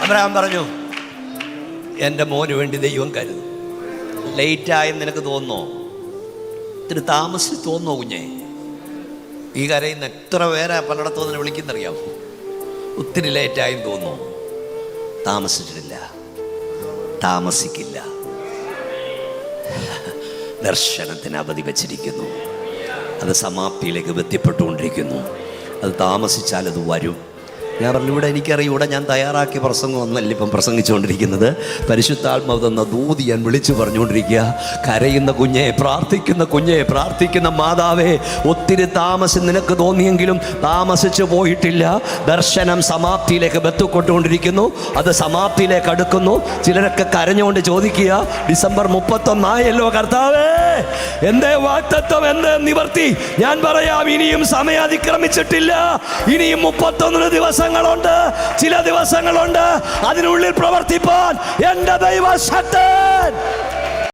Abraham പറഞ്ഞു, എൻ്റെ മോന് വേണ്ടി ദൈവം കരുതും. ലേറ്റായെന്ന് നിനക്ക് തോന്നുന്നോ? ഇത്തിരി താമസിച്ച് തോന്നുന്നോ കുഞ്ഞെ? ഈ കരയുന്ന എത്ര പേരാ പലയിടത്തും അതിനെ വിളിക്കുന്നറിയാമോ? ഒത്തിരി ലേറ്റായെന്ന് തോന്നുന്നു. താമസിച്ചിട്ടില്ല, താമസിക്കില്ല. ദർശനത്തിന് അവധി വച്ചിരിക്കുന്നു. അത് സമാപ്തിയിലേക്ക് എത്തിപ്പെട്ടുകൊണ്ടിരിക്കുന്നു. അത് താമസിച്ചാൽ അത് വരും. ഞാൻ പറഞ്ഞു, ഇവിടെ എനിക്കറിയാം, ഇവിടെ ഞാൻ തയ്യാറാക്കിയ പ്രസംഗമൊന്നുമല്ല ഇപ്പം പ്രസംഗിച്ചുകൊണ്ടിരിക്കുന്നത്. പരിശുദ്ധാത്മാവ് തന്ന ദൂതി ഞാൻ വിളിച്ചു പറഞ്ഞുകൊണ്ടിരിക്കുക. കരയുന്ന കുഞ്ഞെ, പ്രാർത്ഥിക്കുന്ന കുഞ്ഞെ, പ്രാർത്ഥിക്കുന്ന മാതാവേ, ഒത്തിരി താമസം നിനക്ക് തോന്നിയെങ്കിലും താമസിച്ചു പോയിട്ടില്ല. ദർശനം സമാപ്തിയിലേക്ക് എത്തിക്കൊണ്ടുകൊണ്ടിരിക്കുന്നു. അത് സമാപ്തിയിലേക്ക് അടുക്കുന്നു. ചിലരൊക്കെ കരഞ്ഞുകൊണ്ട് ചോദിക്കുക, ഡിസംബർ 31 കർത്താവേ, എന്തേ വാഗ്ദത്തം, എന്തേ നിവർത്തി? ഞാൻ പറയാം, ഇനിയും സമയം അതിക്രമിച്ചിട്ടില്ല. ഇനിയും 31 ദിവസങ്ങളുണ്ട്, ചില ദിവസങ്ങളുണ്ട്. അതിനുള്ളിൽ പ്രവർത്തിപ്പാൻ എൻ്റെ ദൈവശക്തി